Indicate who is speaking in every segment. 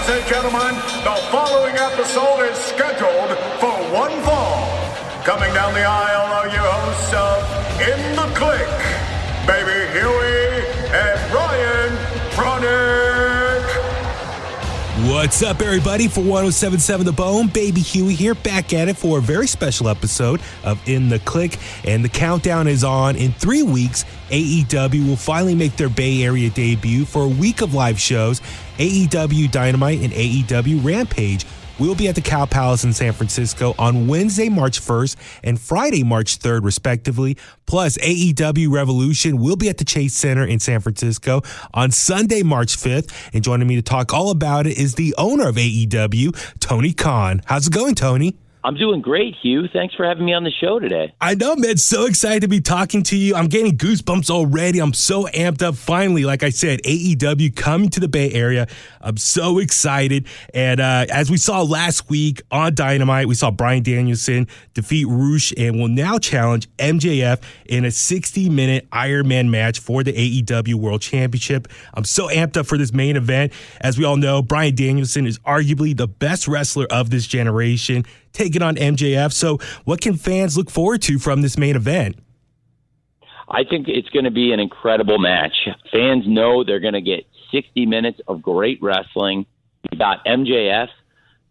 Speaker 1: Ladies and gentlemen, the following episode is scheduled for one fall. Coming down the aisle are your hosts of In The Kliq, Baby Huey and Ryan Tronic.
Speaker 2: What's up, everybody? For 107.7 The Bone, Baby Huey here, back at it for a very special episode of In The Kliq. And the countdown is on. In 3 weeks, AEW will finally make their Bay Area debut for a week of live shows. AEW Dynamite and AEW Rampage will be at the Cow Palace in San Francisco on Wednesday, March 1st and Friday, March 3rd, respectively. Plus, AEW Revolution will be at the Chase Center in San Francisco on Sunday, March 5th. And joining me to talk all about it is the owner of AEW, Tony Khan. How's it going, Tony?
Speaker 3: I'm doing great, Hugh. Thanks for having me on the show today.
Speaker 2: I know, man. So excited to be talking to you. I'm getting goosebumps already. I'm so amped up. Finally, like I said, AEW coming to the Bay Area. I'm so excited. And as we saw last week on Dynamite, we saw Bryan Danielson defeat Roosh and will now challenge MJF in a 60-minute Iron Man match for the AEW World Championship. I'm so amped up for this main event. As we all know, Bryan Danielson is arguably the best wrestler of this generation, taking on MJF. So what can fans look forward to from this main event?
Speaker 3: I think it's going to be an incredible match. Fans know they're going to get 60 minutes of great wrestling. You got MJF,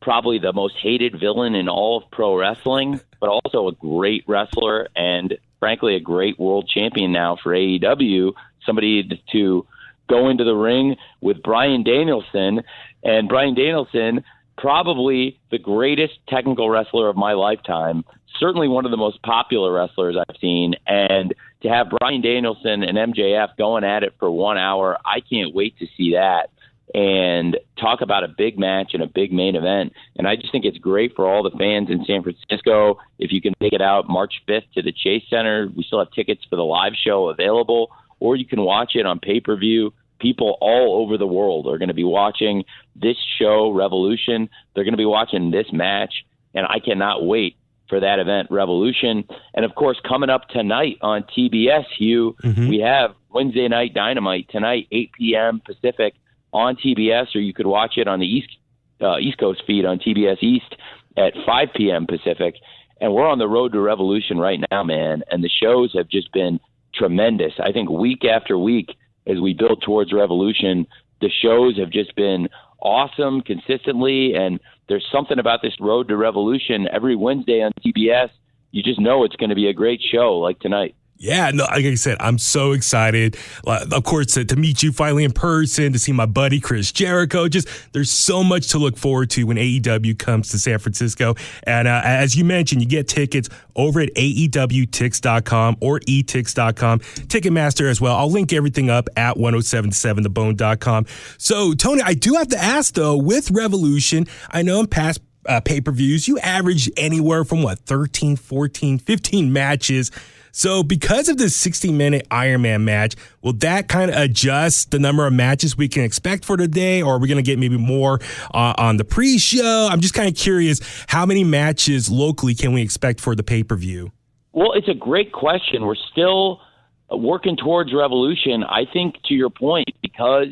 Speaker 3: probably the most hated villain in all of pro wrestling, but also a great wrestler and, frankly, a great world champion now for AEW. Somebody to go into the ring with Bryan Danielson, and Bryan Danielson, probably the greatest technical wrestler of my lifetime, certainly one of the most popular wrestlers I've seen. And to have Bryan Danielson and MJF going at it for 1 hour, I can't wait to see that and talk about a big match and a big main event. And I just think it's great for all the fans in San Francisco. If you can make it out March 5th to the Chase Center, we still have tickets for the live show available, or you can watch it on pay-per-view. People all over the world are going to be watching this show, Revolution. They're going to be watching this match, and I cannot wait for that event, Revolution. And, of course, coming up tonight on TBS, Hugh, we have Wednesday Night Dynamite tonight, 8 p.m. Pacific on TBS, or you could watch it on the East Coast feed on TBS East at 5 p.m. Pacific. And we're on the road to Revolution right now, man, and the shows have just been tremendous. I think week after week, as we build towards Revolution, the shows have just been awesome consistently, and there's something about this road to Revolution every Wednesday on TBS. You just know it's going to be a great show like tonight.
Speaker 2: Yeah, no, like I said, I'm so excited. Of course, to meet you finally in person, to see my buddy Chris Jericho. Just there's so much to look forward to when AEW comes to San Francisco. And as you mentioned, you get tickets over at AEWTix.com or etix.com. Ticketmaster as well. I'll link everything up at 1077thebone.com. So, Tony, I do have to ask, though, with Revolution, I know in past pay-per-views, you average anywhere from, 13, 14, 15 matches. So because of this 60-minute Iron Man match, will that kind of adjust the number of matches we can expect for today, or are we going to get maybe more on the pre-show? I'm just kind of curious, how many matches locally can we expect for the pay-per-view?
Speaker 3: Well, it's a great question. We're still working towards Revolution. I think, to your point, because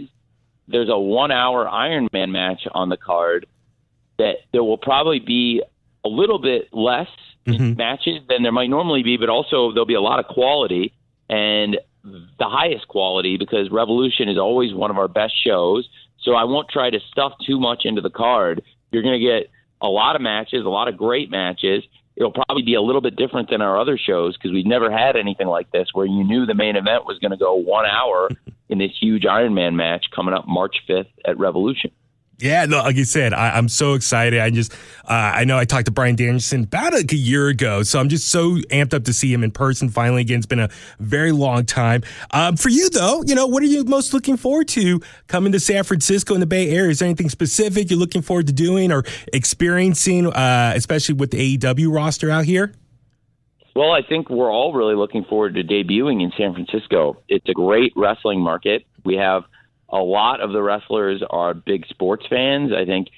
Speaker 3: there's a 1-hour Iron Man match on the card, that there will probably be a little bit less matches than there might normally be, but also there'll be a lot of quality, and the highest quality, because Revolution is always one of our best shows. So I won't try to stuff too much into the card. You're going to get a lot of matches, a lot of great matches. It'll probably be a little bit different than our other shows because we've never had anything like this where you knew the main event was going to go 1 hour in this huge Iron Man match coming up March 5th at Revolution.
Speaker 2: Yeah, no, like you said, I'm so excited. I know I talked to Bryan Danielson about a year ago, so I'm just so amped up to see him in person finally again. It's been a very long time. For you, though, what are you most looking forward to coming to San Francisco in the Bay Area? Is there anything specific you're looking forward to doing or experiencing, especially with the AEW roster out here?
Speaker 3: Well, I think we're all really looking forward to debuting in San Francisco. It's a great wrestling market. We have a lot of the wrestlers are big sports fans. I think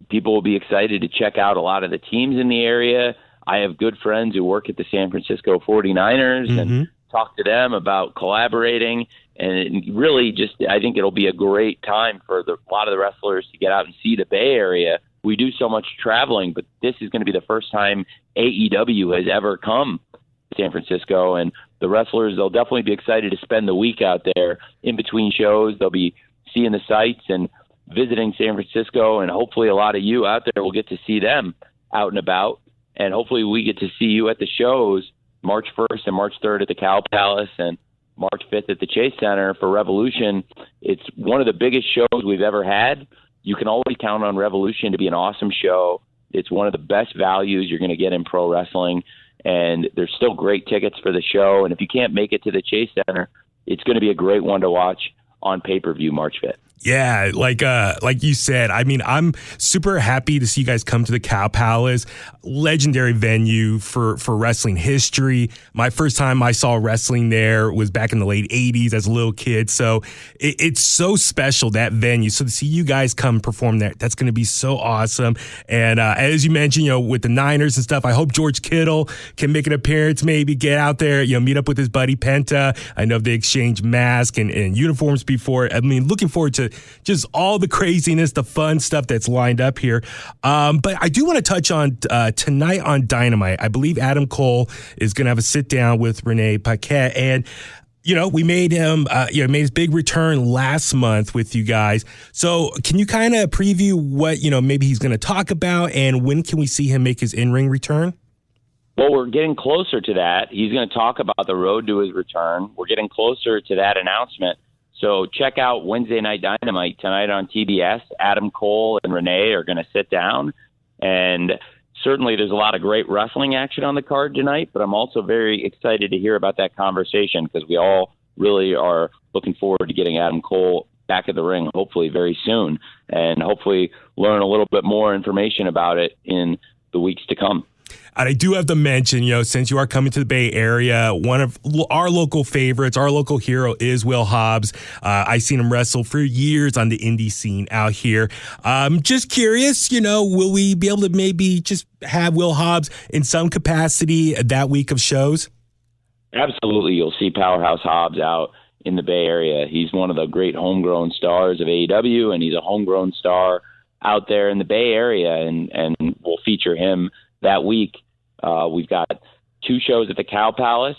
Speaker 3: people will be excited to check out a lot of the teams in the area. I have good friends who work at the San Francisco 49ers and talk to them about collaborating. And it really I think it'll be a great time for a lot of the wrestlers to get out and see the Bay Area. We do so much traveling, but this is going to be the first time AEW has ever come to San Francisco. And the wrestlers, they'll definitely be excited to spend the week out there in between shows. They'll be seeing the sights and visiting San Francisco, and hopefully a lot of you out there will get to see them out and about. And hopefully we get to see you at the shows March 1st and March 3rd at the Cow Palace and March 5th at the Chase Center for Revolution. It's one of the biggest shows we've ever had. You can always count on Revolution to be an awesome show. It's one of the best values you're going to get in pro wrestling, and there's still great tickets for the show. And if you can't make it to the Chase Center, it's going to be a great one to watch on pay-per-view March 5th.
Speaker 2: Yeah, like you said, I mean, I'm super happy to see you guys come to the Cow Palace, legendary venue for wrestling history. My first time I saw wrestling there was back in the late 80s as a little kid. So it's so special, that venue. So to see you guys come perform there, that's going to be so awesome. And as you mentioned, with the Niners and stuff, I hope George Kittle can make an appearance, maybe get out there, meet up with his buddy Penta. I know they exchanged masks and uniforms before. I mean, looking forward to just all the craziness, the fun stuff that's lined up here. But I do want to touch on tonight on Dynamite. I believe Adam Cole is going to have a sit down with Renee Paquette. And, we made him, made his big return last month with you guys. So can you kind of preview what, maybe he's going to talk about, and when can we see him make his in-ring return?
Speaker 3: Well, we're getting closer to that. He's going to talk about the road to his return. We're getting closer to that announcement. So check out Wednesday Night Dynamite tonight on TBS. Adam Cole and Renee are going to sit down. And certainly there's a lot of great wrestling action on the card tonight, but I'm also very excited to hear about that conversation because we all really are looking forward to getting Adam Cole back at the ring, hopefully very soon, and hopefully learn a little bit more information about it in the weeks to come.
Speaker 2: And I do have to mention, since you are coming to the Bay Area, one of our local favorites, our local hero is Will Hobbs. I've seen him wrestle for years on the indie scene out here. Just curious, will we be able to maybe just have Will Hobbs in some capacity that week of shows?
Speaker 3: Absolutely. You'll see Powerhouse Hobbs out in the Bay Area. He's one of the great homegrown stars of AEW, and he's a homegrown star out there in the Bay Area, and we'll feature him that week. We've got 2 shows at the Cow Palace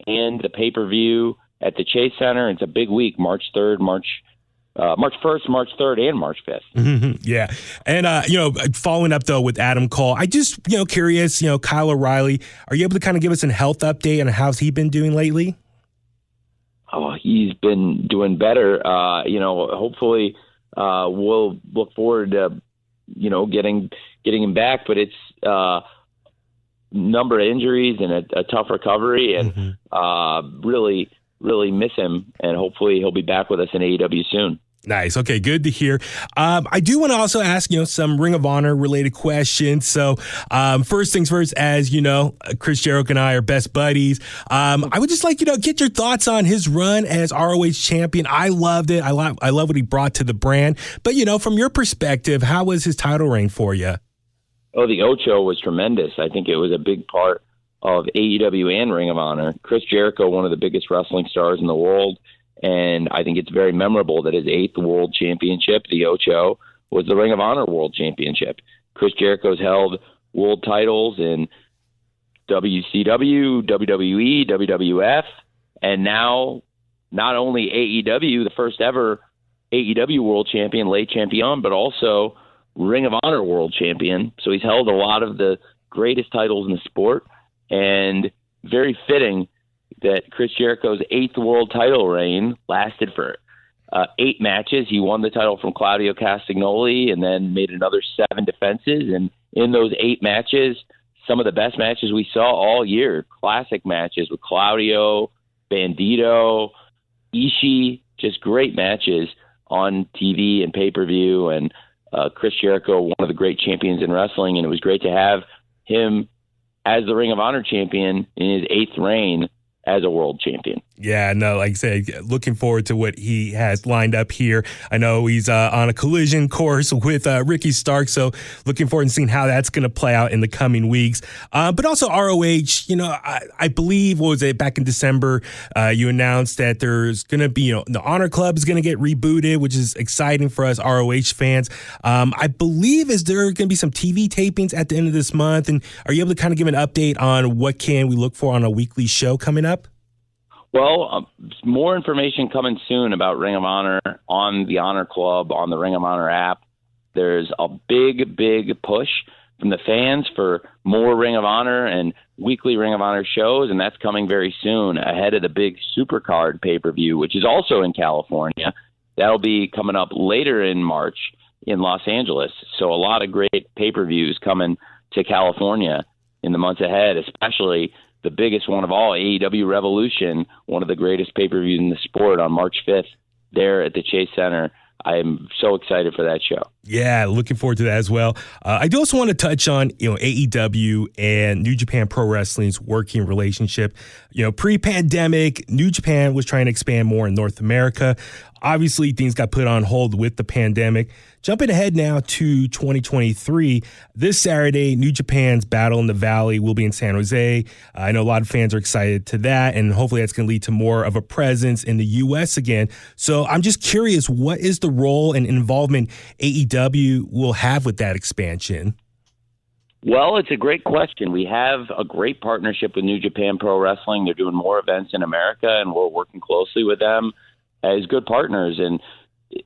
Speaker 3: and the pay-per-view at the Chase Center. It's a big week, March 1st, March 3rd, and March 5th.
Speaker 2: Mm-hmm. Yeah. And, following up, though, with Adam Cole, I just, curious, Kyle O'Reilly, are you able to kind of give us a health update on how's he been doing lately?
Speaker 3: Oh, he's been doing better. Hopefully we'll look forward to, getting him back, but it's number of injuries and a tough recovery, and really, really miss him, and hopefully he'll be back with us in AEW soon.
Speaker 2: Nice. Okay, good to hear. I do want to also ask, some Ring of Honor related questions. So first things first, as you know, Chris Jericho and I are best buddies. I would just like, get your thoughts on his run as ROH champion. I loved it. I love what he brought to the brand. But, from your perspective, how was his title reign for you?
Speaker 3: Oh, the Ocho was tremendous. I think it was a big part of AEW and Ring of Honor. Chris Jericho, one of the biggest wrestling stars in the world, and I think it's very memorable that his 8th world championship, the Ocho, was the Ring of Honor World Championship. Chris Jericho's held world titles in WCW, WWE, WWF, and now not only AEW, the first ever AEW World Champion, Le Champion, but also Ring of Honor World Champion. So he's held a lot of the greatest titles in the sport, and very fitting that Chris Jericho's 8th world title reign lasted for 8 matches. He won the title from Claudio Castagnoli and then made another 7 defenses. And in those 8 matches, some of the best matches we saw all year, classic matches with Claudio, Bandito, Ishii, just great matches on TV and pay-per-view. And Chris Jericho, one of the great champions in wrestling, and it was great to have him as the Ring of Honor champion in his 8th reign as a world champion.
Speaker 2: Yeah, no, like I said, looking forward to what he has lined up here. I know he's on a collision course with Ricky Stark, so looking forward to seeing how that's going to play out in the coming weeks. But also ROH, I believe, what was it, back in December, you announced that there's going to be, the Honor Club is going to get rebooted, which is exciting for us ROH fans. I believe, is there going to be some TV tapings at the end of this month? And are you able to kind of give an update on what can we look for on a weekly show coming up?
Speaker 3: Well, more information coming soon about Ring of Honor on the Honor Club, on the Ring of Honor app. There's a big, big push from the fans for more Ring of Honor and weekly Ring of Honor shows, and that's coming very soon ahead of the big Supercard pay-per-view, which is also in California. That'll be coming up later in March in Los Angeles. So a lot of great pay-per-views coming to California in the months ahead, especially the biggest one of all, AEW Revolution, one of the greatest pay-per-views in the sport on March 5th there at the Chase Center. I am so excited for that show.
Speaker 2: Yeah, looking forward to that as well. I do also want to touch on, AEW and New Japan Pro Wrestling's working relationship. Pre-pandemic, New Japan was trying to expand more in North America. Obviously, things got put on hold with the pandemic. Jumping ahead now to 2023, this Saturday, New Japan's Battle in the Valley will be in San Jose. I know a lot of fans are excited to that, and hopefully that's going to lead to more of a presence in the U.S. again. So I'm just curious, what is the role and involvement AEW will have with that expansion?
Speaker 3: Well, it's a great question. We have a great partnership with New Japan Pro Wrestling. They're doing more events in America, and we're working closely with them as good partners. And,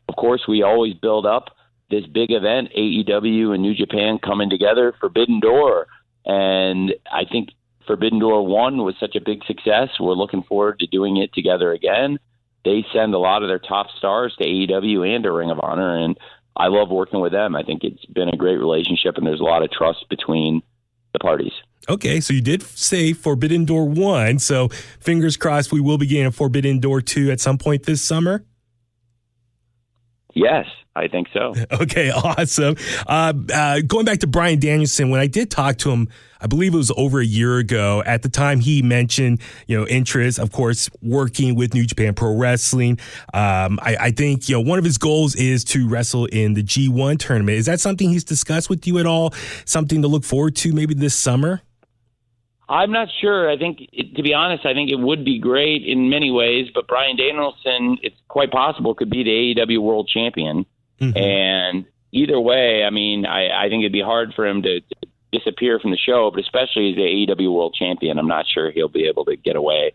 Speaker 3: of course, we always build up this big event, AEW and New Japan coming together, Forbidden Door. And I think Forbidden Door 1 was such a big success. We're looking forward to doing it together again. They send a lot of their top stars to AEW and to Ring of Honor, and I love working with them. I think it's been a great relationship, and there's a lot of trust between the parties.
Speaker 2: Okay, so you did say Forbidden Door 1, so fingers crossed we will be getting a Forbidden Door 2 at some point this summer?
Speaker 3: Yes, I think so.
Speaker 2: Okay, awesome. Going back to Bryan Danielson, when I did talk to him, I believe it was over a year ago. At the time, he mentioned, interest, of course, working with New Japan Pro Wrestling. I think, one of his goals is to wrestle in the G1 tournament. Is that something he's discussed with you at all? Something to look forward to maybe this summer?
Speaker 3: I'm not sure. I think, to be honest, I think it would be great in many ways, but Bryan Danielson, it's quite possible, could be the AEW World Champion. Mm-hmm. And either way, I think it'd be hard for him to disappear from the show, but especially as the AEW World Champion, I'm not sure he'll be able to get away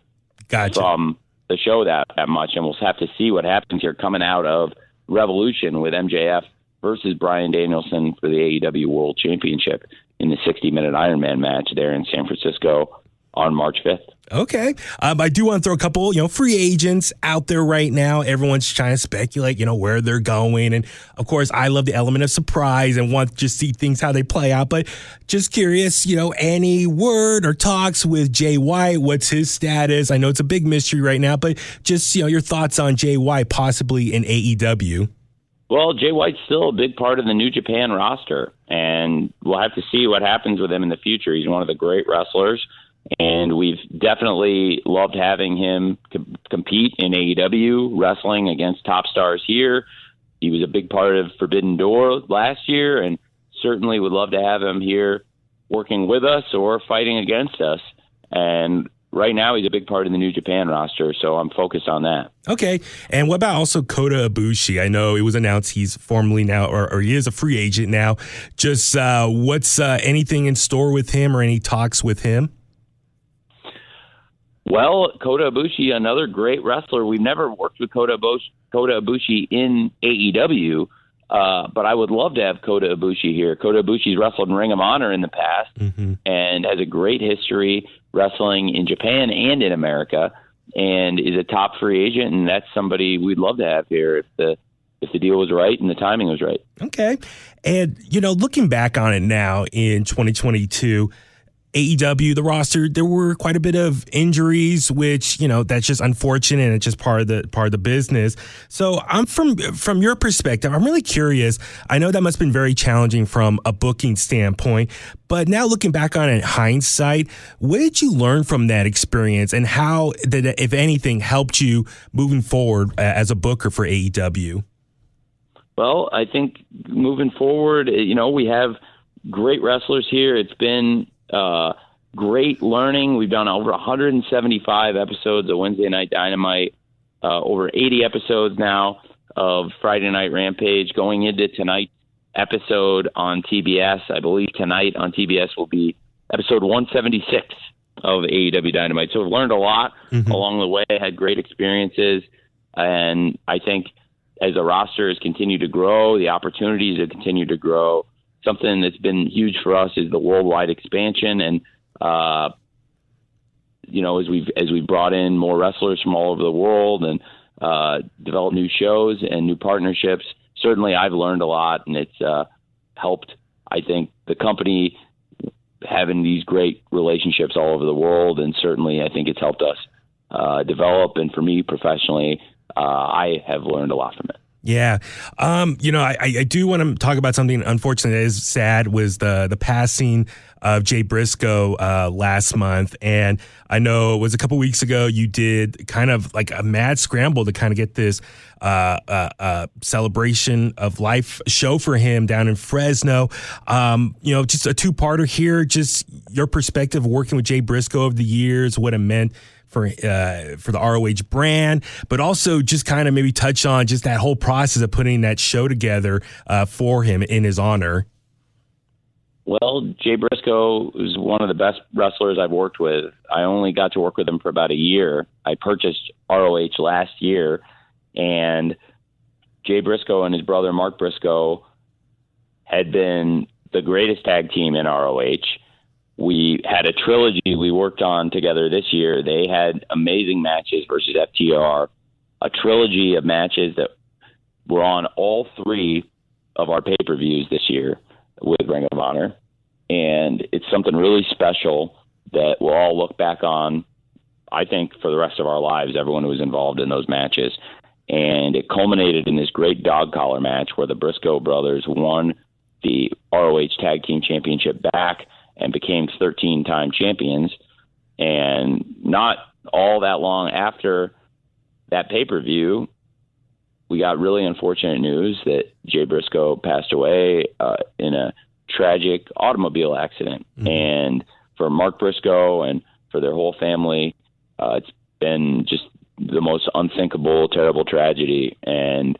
Speaker 3: from the show that much. And we'll have to see what happens here coming out of Revolution with MJF versus Bryan Danielson for the AEW World Championship in the 60-minute Ironman match there in San Francisco on March 5th.
Speaker 2: Okay. I do want to throw a couple, free agents out there right now. Everyone's trying to speculate, where they're going. And, of course, I love the element of surprise and want to just see things how they play out. But just curious, any word or talks with Jay White? What's his status? I know it's a big mystery right now, but just, your thoughts on Jay White possibly in AEW.
Speaker 3: Well, Jay White's still a big part of the New Japan roster, and we'll have to see what happens with him in the future. He's one of the great wrestlers, and we've definitely loved having him compete in AEW, wrestling against top stars here. He was a big part of Forbidden Door last year, and certainly would love to have him here working with us or fighting against us. And right now, he's a big part of the New Japan roster, so I'm focused on that. Okay.
Speaker 2: And what about also Kota Ibushi? I know it was announced he's formally now, or he is a free agent now. Just what's anything in store with him or any talks with him?
Speaker 3: Well, Kota Ibushi, another great wrestler. We've never worked with Kota Ibushi in AEW, but I would love to have Kota Ibushi here. Kota Ibushi's wrestled in Ring of Honor in the past and has a great history wrestling in Japan and in America, and is a top free agent, and that's somebody we'd love to have here if the deal was right and the timing was right.
Speaker 2: Okay. And, looking back on it now in 2022, AEW, the roster, there were quite a bit of injuries, which, that's just unfortunate and it's just part of the business. So I'm from your perspective, I'm really curious. I know that must have been very challenging from a booking standpoint, but now looking back on it in hindsight, what did you learn from that experience and how did it, if anything, helped you moving forward as a booker for AEW?
Speaker 3: Well, I think moving forward, we have great wrestlers here. It's been great learning. We've done over 175 episodes of Wednesday Night Dynamite, over 80 episodes now of Friday Night Rampage. Going into tonight's episode on TBS, I believe tonight on TBS will be episode 176 of AEW Dynamite. So we've learned a lot along the way, had great experiences, and I think as the roster has continued to grow, the opportunities have continued to grow. Something that's been huge for us is the worldwide expansion, and as we've brought in more wrestlers from all over the world and developed new shows and new partnerships. Certainly, I've learned a lot, and it's helped. I think the company having these great relationships all over the world, and certainly, I think it's helped us develop. And for me professionally, I have learned a lot from it.
Speaker 2: Yeah. I do want to talk about something unfortunate that is sad, was the passing of Jay Briscoe last month. And I know it was a couple weeks ago you did kind of like a mad scramble to kind of get this celebration of life show for him down in Fresno. Just a two-parter here, just your perspective of working with Jay Briscoe over the years, what it meant for the ROH brand, but also just kind of maybe touch on just that whole process of putting that show together for him in his honor.
Speaker 3: Well, Jay Briscoe is one of the best wrestlers I've worked with. I only got to work with him for about a year. I purchased ROH last year, and Jay Briscoe and his brother Mark Briscoe had been the greatest tag team in ROH. We had a trilogy we worked on together this year. They had amazing matches versus FTR, a trilogy of matches that were on all three of our pay-per-views this year with Ring of Honor. And it's something really special that we'll all look back on, I think, for the rest of our lives, everyone who was involved in those matches. And it culminated in this great dog collar match where the Briscoe brothers won the ROH Tag Team Championship back and became 13-time champions. And not all that long after that pay-per-view, we got really unfortunate news that Jay Briscoe passed away in a tragic automobile accident. And for Mark Briscoe and for their whole family, it's been just the most unthinkable, terrible tragedy. And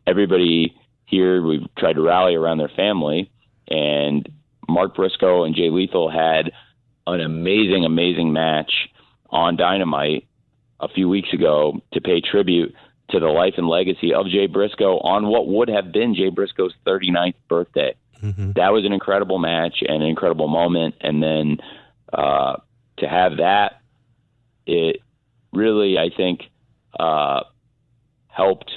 Speaker 3: everybody here, we've tried to rally around their family, and Mark Briscoe and Jay Lethal had an amazing, amazing match on Dynamite a few weeks ago to pay tribute to the life and legacy of Jay Briscoe on what would have been Jay Briscoe's 39th birthday. That was an incredible match and an incredible moment. And then to have that, it really, I think, helped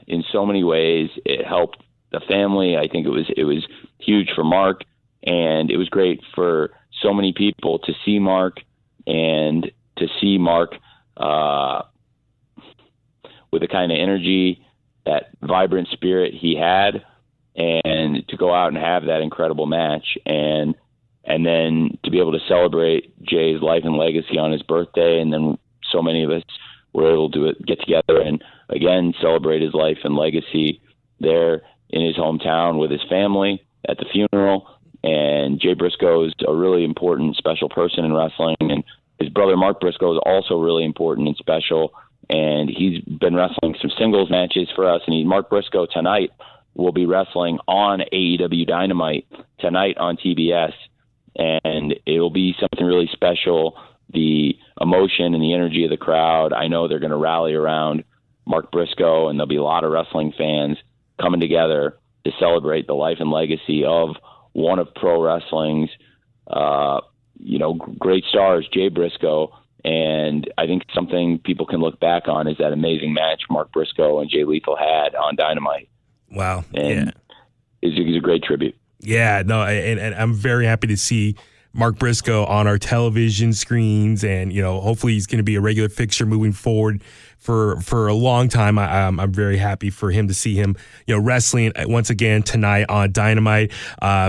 Speaker 3: in so many ways. It helped the family. I think it was huge for Mark, and it was great for so many people to see Mark and to see Mark with the kind of energy, that vibrant spirit he had, and to go out and have that incredible match, and then to be able to celebrate Jay's life and legacy on his birthday. And then so many of us were able to get together and again celebrate his life and legacy there in his hometown with his family at the funeral. And Jay Briscoe is a really important, special person in wrestling, and his brother Mark Briscoe is also really important and special. And he's been wrestling some singles matches for us. And Mark Briscoe tonight will be wrestling on AEW Dynamite tonight on TBS, and it will be something really special. The emotion and the energy of the crowd, I know they're going to rally around Mark Briscoe, and there'll be a lot of wrestling fans coming together to celebrate the life and legacy of one of pro wrestling's, great stars, Jay Briscoe. And I think something people can look back on is that amazing match Mark Briscoe and Jay Lethal had on Dynamite.
Speaker 2: Wow.
Speaker 3: And it's a great tribute.
Speaker 2: Yeah, no, and I'm very happy to see Mark Briscoe on our television screens, and hopefully he's going to be a regular fixture moving forward for a long time. I'm very happy for him to see him wrestling once again tonight on Dynamite.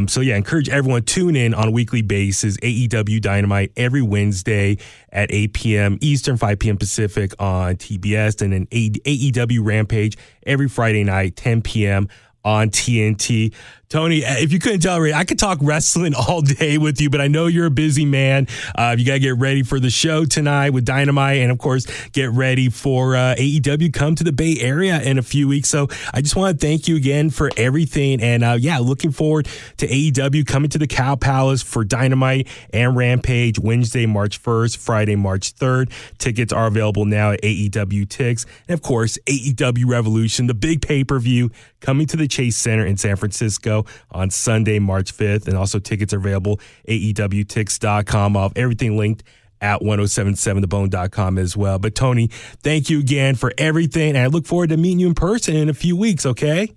Speaker 2: So yeah, encourage everyone tune in on a weekly basis. AEW Dynamite every Wednesday at 8 p.m. Eastern, 5 p.m. Pacific on TBS, and then AEW Rampage every Friday night, 10 p.m. on TNT. Tony, if you couldn't tell already, I could talk wrestling all day with you, but I know you're a busy man. You got to get ready for the show tonight with Dynamite, and of course, get ready for AEW come to the Bay Area in a few weeks. So I just want to thank you again for everything. And looking forward to AEW coming to the Cow Palace for Dynamite and Rampage Wednesday, March 1st, Friday, March 3rd. Tickets are available now at AEW Tix. And of course, AEW Revolution, the big pay-per-view coming to the Chase Center in San Francisco on Sunday, March 5th. And also tickets are available AEWTix.com. I'll have everything linked at 1077thebone.com as well. But Tony, thank you again for everything. And I look forward to meeting you in person in a few weeks, okay?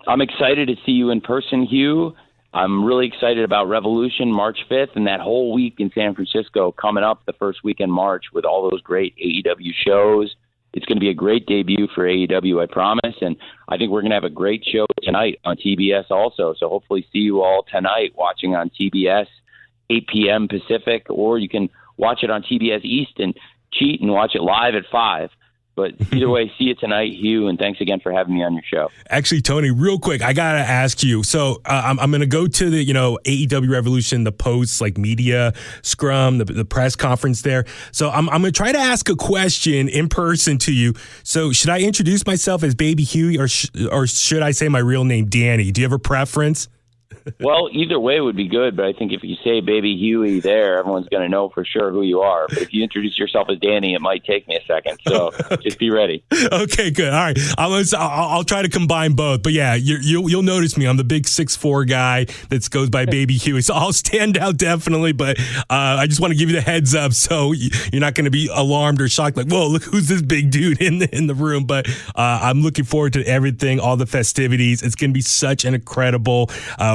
Speaker 3: I'm excited to see you in person, Hugh. I'm really excited about Revolution March 5th and that whole week in San Francisco coming up the first week in March with all those great AEW shows. It's going to be a great debut for AEW, I promise. And I think we're going to have a great show tonight on TBS also. So hopefully see you all tonight watching on TBS, 8 p.m. Pacific, or you can watch it on TBS East and cheat and watch it live at 5. But either way, see you tonight, Hugh, and thanks again for having me on your show.
Speaker 2: Actually, Tony, real quick, I got to ask you. So I'm going to go to the, AEW Revolution, the post, media scrum, the press conference there. So I'm going to try to ask a question in person to you. So should I introduce myself as Baby Huey or should I say my real name, Danny? Do you have a preference?
Speaker 3: Well, either way would be good, but I think if you say Baby Huey there, everyone's going to know for sure who you are. But if you introduce yourself as Danny, it might take me a second. So just be ready. Okay,
Speaker 2: good. All right. I'll try to combine both. But yeah, you'll notice me. I'm the big 6'4" guy that goes by Baby Huey. So I'll stand out definitely. But I just want to give you the heads up so you're not going to be alarmed or shocked like, whoa, look who's this big dude in the room. But I'm looking forward to everything, all the festivities. It's going to be such an incredible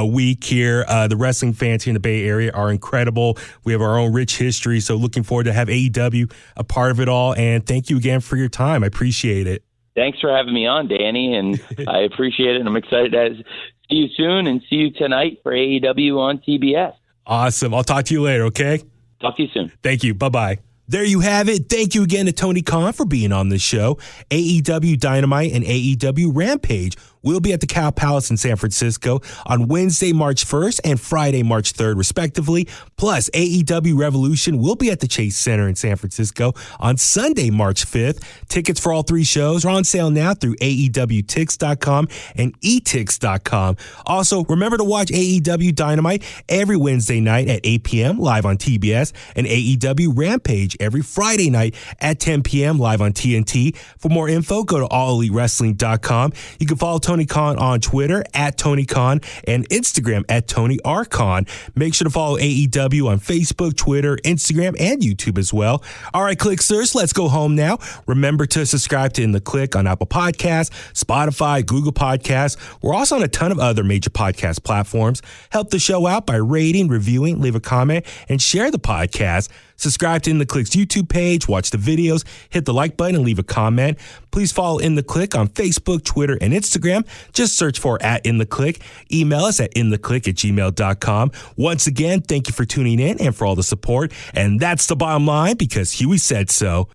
Speaker 2: week here. The wrestling fans here in the Bay Area are incredible. We have our own rich history, so looking forward to have AEW a part of it all. And thank you again for your time. I appreciate it.
Speaker 3: Thanks for having me on, Danny, and I appreciate it. And I'm excited to see you soon and see you tonight for AEW on TBS.
Speaker 2: Awesome. I'll talk to you later, okay?
Speaker 3: Talk to you soon.
Speaker 2: Thank you. Bye-bye. There you have it. Thank you again to Tony Khan for being on the show. AEW Dynamite and AEW Rampage will be at the Cow Palace in San Francisco on Wednesday, March 1st and Friday, March 3rd, respectively. Plus, AEW Revolution will be at the Chase Center in San Francisco on Sunday, March 5th. Tickets for all three shows are on sale now through AEWTix.com and etix.com. Also, remember to watch AEW Dynamite every Wednesday night at 8 p.m. live on TBS and AEW Rampage every Friday night at 10 p.m. live on TNT. For more info, go to allelitewrestling.com. You can follow Tony Khan on Twitter at Tony Khan and Instagram at Tony R. Khan. Make sure to follow AEW on Facebook, Twitter, Instagram, and YouTube as well. All right, Kliqsters, let's go home now. Remember to subscribe to In The Kliq on Apple Podcasts, Spotify, Google Podcasts. We're also on a ton of other major podcast platforms. Help the show out by rating, reviewing, leave a comment, and share the podcast. Subscribe to In The Kliq's YouTube page, watch the videos, hit the like button, and leave a comment. Please follow In The Kliq on Facebook, Twitter, and Instagram. Just search for @InTheKliq. Email us at inthekliq@gmail.com. Once again, thank you for tuning in and for all the support. And that's the bottom line because Huey said so.